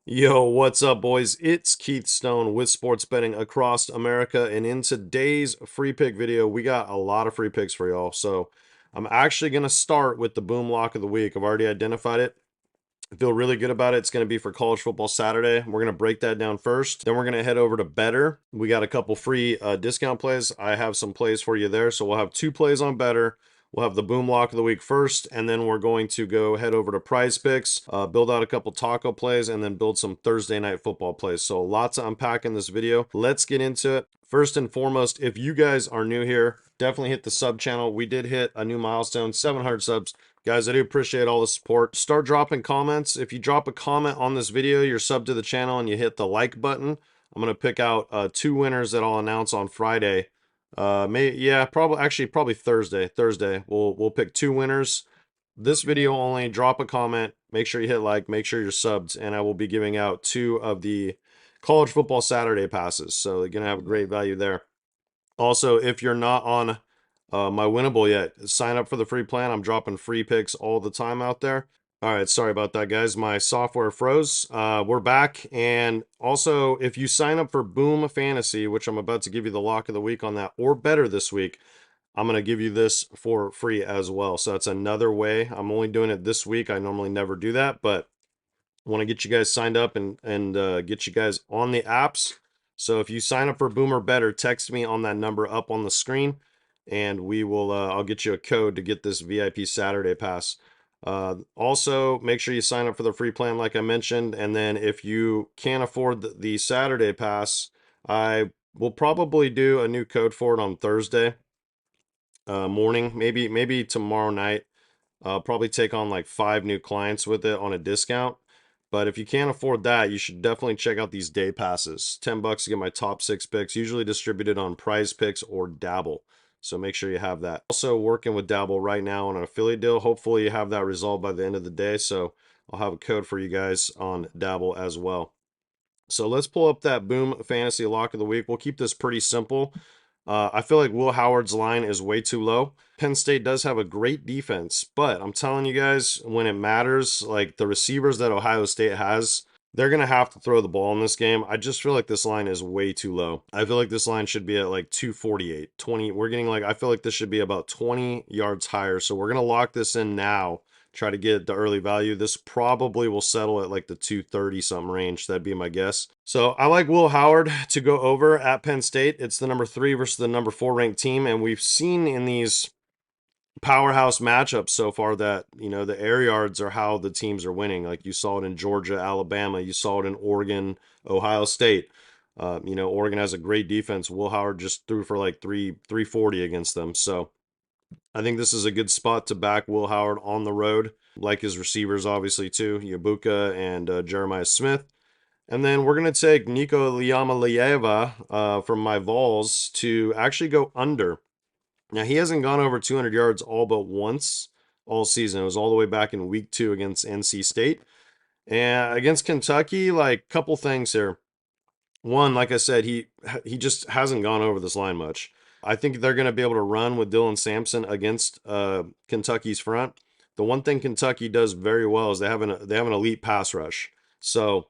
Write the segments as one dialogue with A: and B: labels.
A: Yo, what's up, boys? It's Keith Stone with sports betting across America. And in today's free pick video, we got a lot of free picks for y'all. So I'm actually going to start with the boom lock of the week. I've already identified it. I feel really good about it. It's going to be for college football Saturday. We're going to break that down first. Then we're going to head over to Better. We got a couple free discount plays. I have some plays for you there. So we'll have two plays on Better. We'll have the boom lock of the week first, and then we're going to go head over to Prizepicks, build out a couple taco plays, and then build some Thursday night football plays. So lots to unpack in this video. Let's get into it. First and foremost, if you guys are new here, definitely hit the sub channel. We did hit a new milestone, 700 subs. Guys, I do appreciate all the support. Start dropping comments. If you drop a comment on this video, you're sub to the channel, and you hit the like button, I'm going to pick out two winners that I'll announce on Friday. Probably Thursday. We'll pick two winners. This video only, drop a comment, make sure you hit like, make sure you're subbed, and I will be giving out two of the college football Saturday passes. So you're going to have a great value there. Also, if you're not on my winnable yet, sign up for the free plan. I'm dropping free picks all the time out there. All right, sorry about that, guys. My software froze. We're back. And also, if you sign up for Boom Fantasy, which I'm about to give you the lock of the week on that, or better this week, I'm going to give you this for free as well. So that's another way. I'm only doing it this week. I normally never do that, but I want to get you guys signed up and get you guys on the apps. So if you sign up for Boom or Better, text me on that number up on the screen, and we will. I'll get you a code to get this VIP Saturday pass. Also, make sure you sign up for the free plan, like I mentioned, and then if you can't afford the Saturday pass, I will probably do a new code for it on Thursday morning, maybe tomorrow night. Probably take on like 5 new clients with it on a discount. But if you can't afford that, you should definitely check out these day passes. $10 to get my top 6 picks, usually distributed on Prizepicks or Dabble. So make sure you have that. Also working with Dabble right now on an affiliate deal. Hopefully you have that resolved by the end of the day. So I'll have a code for you guys on Dabble as well. So let's pull up that Boom Fantasy Lock of the Week. We'll keep this pretty simple. I feel like Will Howard's line is way too low. Penn State does have a great defense, but I'm telling you guys, when it matters, like the receivers that Ohio State has, they're going to have to throw the ball in this game. I just feel like this line is way too low. I feel like this line should be at like 248, 20. We're getting like, I feel like this should be about 20 yards higher. So we're going to lock this in now, try to get the early value. This probably will settle at like the 230 something range. That'd be my guess. So I like Will Howard to go over at Penn State. It's the number 3 versus the number 4 ranked team. And we've seen in these powerhouse matchups so far that, you know, the air yards are how the teams are winning. Like you saw it in Georgia, Alabama, you saw it in Oregon, Ohio State. You know, Oregon has a great defense. Will Howard just threw for like 340 against them. So I think this is a good spot to back Will Howard on the road, like his receivers, obviously, too, Yabuka and Jeremiah Smith. And then we're going to take Nico Liamalieva from my Vols to actually go under. Now, he hasn't gone over 200 yards all but once all season. It was all the way back in week 2 against NC State. And against Kentucky, like, couple things here. One, like I said, he just hasn't gone over this line much. I think they're going to be able to run with Dylan Sampson against Kentucky's front. The one thing Kentucky does very well is they have an elite pass rush. So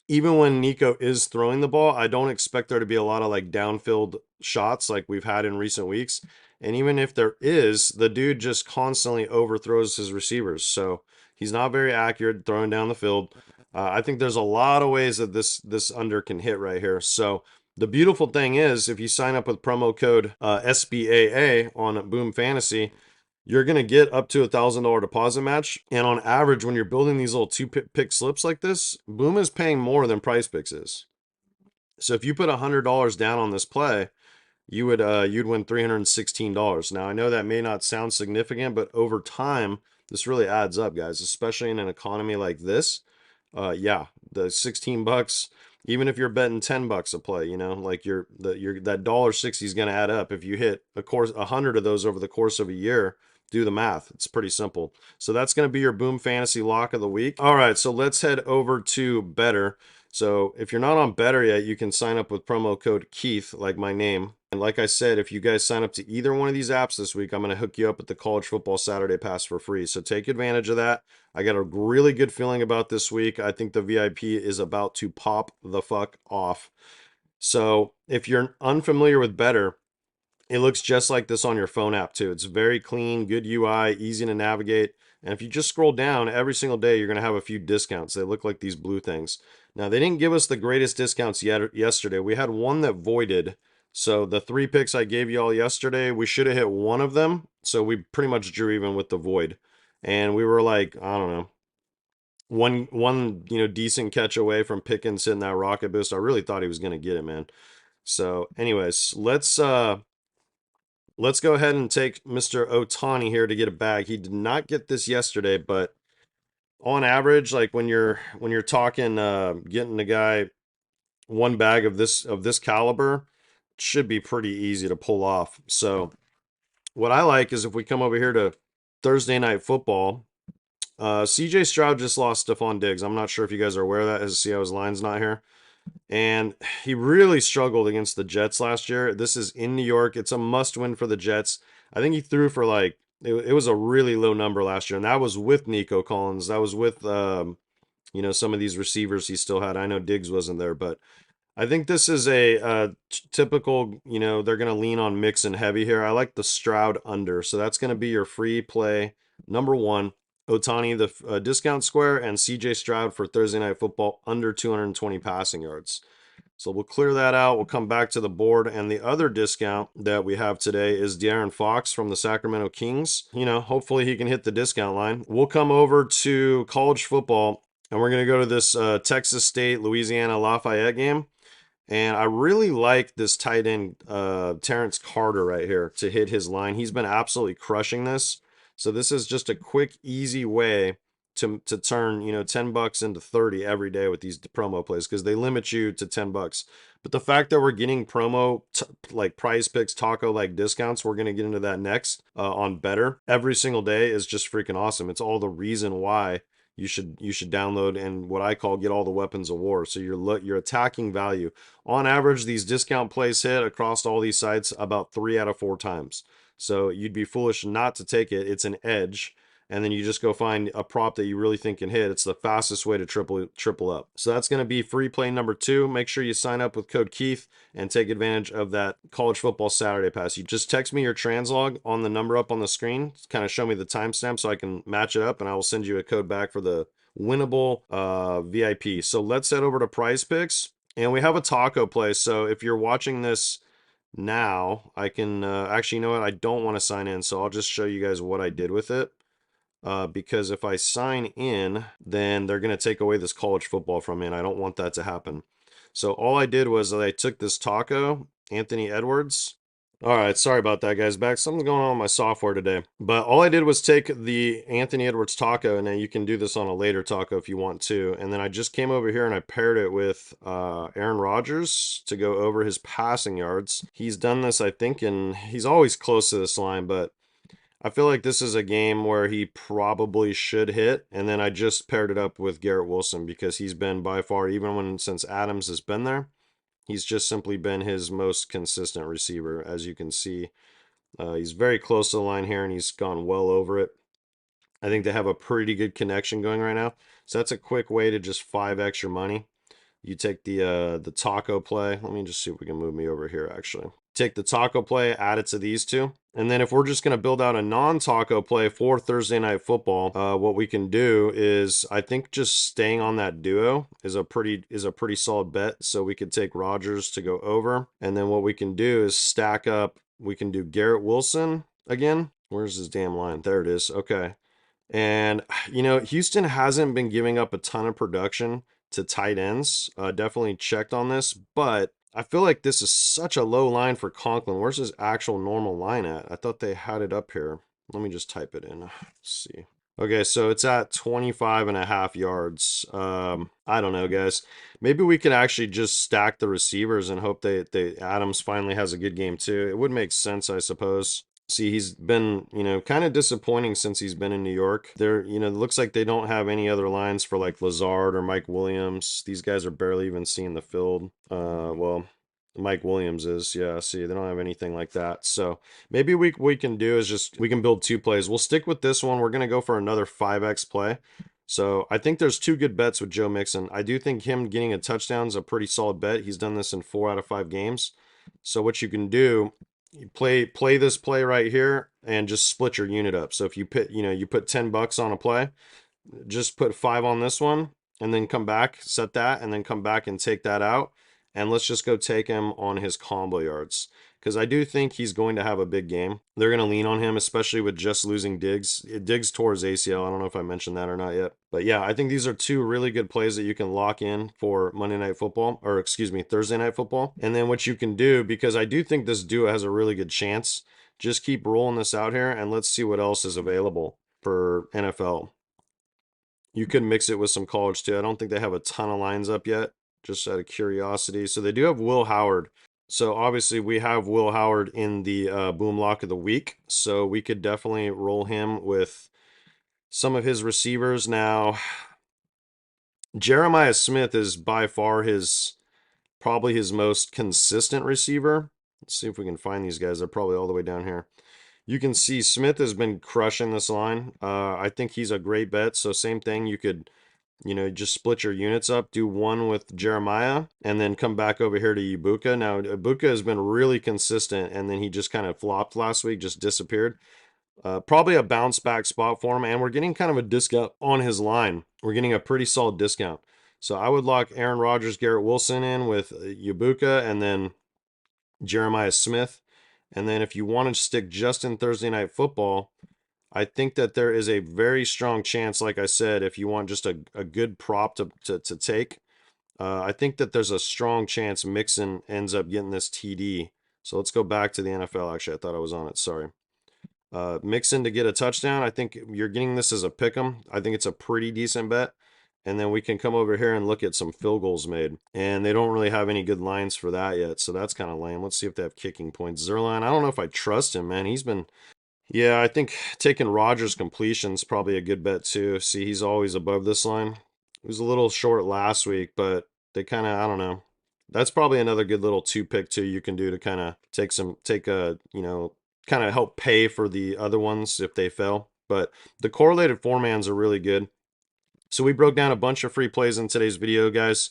A: even when Nico is throwing the ball, I don't expect there to be a lot of like downfield shots like we've had in recent weeks. And even if there is, the dude just constantly overthrows his receivers. So he's not very accurate throwing down the field. I think there's a lot of ways that this under can hit right here. So the beautiful thing is, if you sign up with promo code SBAA on Boom Fantasy, you're going to get up to $1,000 deposit match. And on average, when you're building these little 2 pick slips like this, Boom is paying more than Prizepicks is. So if you put $100 down on this play, you'd win $316. Now I know that may not sound significant, but over time, this really adds up, guys, especially in an economy like this. Yeah, the 16 bucks, even if you're betting $10 a play, you know, like that $1.60 is going to add up. If you hit 100 of those over the course of a year, do the math. It's pretty simple. So that's going to be your Boom Fantasy lock of the week. All right, so let's head over to Better. So if you're not on Better yet, you can sign up with promo code Keith, like my name, And like I said, if you guys sign up to either one of these apps this week, I'm going to hook you up with the College Football Saturday Pass for free. So take advantage of that. I got a really good feeling about this week. I think the VIP is about to pop the fuck off. So if you're unfamiliar with Better, it looks just like this on your phone app too. It's very clean, good UI, easy to navigate. And if you just scroll down every single day, you're going to have a few discounts. They look like these blue things. Now, they didn't give us the greatest discounts yet yesterday. We had one that voided. So the 3 picks I gave you all yesterday, we should have hit one of them. So we pretty much drew even with the void. And we were like, I don't know, one decent catch away from Pickens hitting that rocket boost. I really thought he was going to get it, man. So anyways, let's go ahead and take Mr. Otani here to get a bag. He did not get this yesterday, but on average, like when you're talking getting a guy one bag of this caliber, it should be pretty easy to pull off. So what I like is if we come over here to Thursday Night Football, CJ Stroud just lost Stephon Diggs. I'm not sure if you guys are aware of that, as see how his line's not here. And he really struggled against the Jets last year. This is in New York. It's a must win for the Jets. I think he threw for like, it was a really low number last year. And that was with Nico Collins. That was with, some of these receivers he still had. I know Diggs wasn't there, but I think this is a typical, they're going to lean on mix and heavy here. I like the Stroud under. So that's going to be your free play number one. Otani, the discount square, and CJ Stroud for Thursday Night Football under 220 passing yards. So we'll clear that out. We'll come back to the board. And the other discount that we have today is De'Aaron Fox from the Sacramento Kings. Hopefully he can hit the discount line. We'll come over to college football, and we're going to go to this Texas State, Louisiana Lafayette game. And I really like this tight end, Terrence Carter right here to hit his line. He's been absolutely crushing this. So this is just a quick, easy way to turn, $10 into 30 every day with these promo plays because they limit you to $10. But the fact that we're getting promo like Prizepicks taco like discounts, we're going to get into that next on Better every single day is just freaking awesome. It's all the reason why you should download and what I call get all the weapons of war. So you're attacking value. On average, these discount plays hit across all these sites about 3 out of 4 times. So you'd be foolish not to take it. It's an edge. And then you just go find a prop that you really think can hit. It's the fastest way to triple up. So that's going to be free play number 2. Make sure you sign up with code Keith and take advantage of that College Football Saturday Pass. You just text me your translog on the number up on the screen. Kind of show me the timestamp so I can match it up, and I will send you a code back for the winnable VIP. So let's head over to Prizepicks, and we have a taco place. So if you're watching this now, I can actually, you know what? I don't want to sign in, so I'll just show you guys what I did with it. Because if I sign in, then they're going to take away this college football from me, and I don't want that to happen. So all I did was I took this taco, Anthony Edwards. All right, sorry about that, guys. Back, something's going on with my software today. But all I did was take the Anthony Edwards taco, and then you can do this on a later taco if you want to. And then I just came over here and I paired it with Aaron Rodgers to go over his passing yards. He's done this, I think, and he's always close to this line, but I feel like this is a game where he probably should hit, and then I just paired it up with Garrett Wilson because he's been by far, since Adams has been there, he's just simply been his most consistent receiver. As you can see, he's very close to the line here, and he's gone well over it. I think they have a pretty good connection going right now. So that's a quick way to just 5x your money. You take the taco play. Let me just see if we can move me over here, actually. Take the taco play, add it to these two. And then if we're just going to build out a non-taco play for Thursday Night Football, what we can do is, I think just staying on that duo is a pretty solid bet. So we could take Rodgers to go over. And then what we can do is stack up. We can do Garrett Wilson again. Where's his damn line? There it is. Okay. And, Houston hasn't been giving up a ton of production to tight ends. Definitely checked on this, but I feel like this is such a low line for Conklin. Where's his actual normal line at? I thought they had it up here. Let me just type it in. Let's see. Okay, so it's at 25.5 yards. I don't know, guys. Maybe we could actually just stack the receivers and hope Adams finally has a good game too. It would make sense, I suppose. See, he's been, kind of disappointing since he's been in New York. It looks like they don't have any other lines for like Lazard or Mike Williams. These guys are barely even seeing the field. Well, Mike Williams is. Yeah, see, they don't have anything like that. So maybe we can do is just we can build two plays. We'll stick with this one. We're gonna go for another 5x play. So I think there's two good bets with Joe Mixon. I do think him getting a touchdown is a pretty solid bet. He's done this in 4 out of 5 games. So what you can do, you play this play right here and just split your unit up. So if you put, you put $10 on a play, just put 5 on this one and then come back, set that, and then come back and take that out. And let's just go take him on his combo yards. Because I do think he's going to have a big game. They're going to lean on him, especially with just losing Diggs. Diggs tore his ACL. I don't know if I mentioned that or not yet. But yeah, I think these are two really good plays that you can lock in for Monday Night Football, or excuse me, Thursday Night Football. And then what you can do, because I do think this duo has a really good chance, just keep rolling this out here and let's see what else is available for NFL. You could mix it with some college too. I don't think they have a ton of lines up yet, just out of curiosity. So they do have Will Howard. So obviously we have Will Howard in the boom lock of the week. So we could definitely roll him with some of his receivers. Now, Jeremiah Smith is by far probably his most consistent receiver. Let's see if we can find these guys. They're probably all the way down here. You can see Smith has been crushing this line. I think he's a great bet. So same thing, you could, just split your units up, do one with Jeremiah, and then come back over here to Ibuka. Now, Ibuka has been really consistent, and then he just kind of flopped last week, just disappeared. Probably a bounce back spot for him, and we're getting kind of a discount on his line. We're getting a pretty solid discount. So I would lock Aaron Rodgers, Garrett Wilson in with Ibuka, and then Jeremiah Smith. And then if you want to stick just in Thursday Night Football, I think that there is a very strong chance, like I said, if you want just a good prop to take, I think that there's a strong chance Mixon ends up getting this TD. So let's go back to the NFL. Actually, I thought I was on it. Sorry. Mixon to get a touchdown. I think you're getting this as a pick 'em. I think it's a pretty decent bet. And then we can come over here and look at some field goals made. And they don't really have any good lines for that yet. So that's kind of lame. Let's see if they have kicking points. Zerline, I don't know if I trust him, man. Yeah, I think taking Rodgers completion is probably a good bet too. See, he's always above this line. He was a little short last week, but they kind of, I don't know. That's probably another good little 2-pick too you can do to kind of kind of help pay for the other ones if they fail. But the correlated four-mans are really good. So we broke down a bunch of free plays in today's video, guys.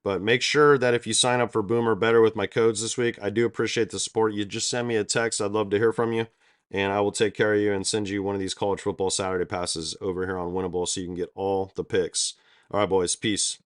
A: But make sure that if you sign up for Boomer Better with my codes this week, I do appreciate the support. You just send me a text. I'd love to hear from you. And I will take care of you and send you one of these college football Saturday passes over here on Winnable so you can get all the picks. All right, boys. Peace.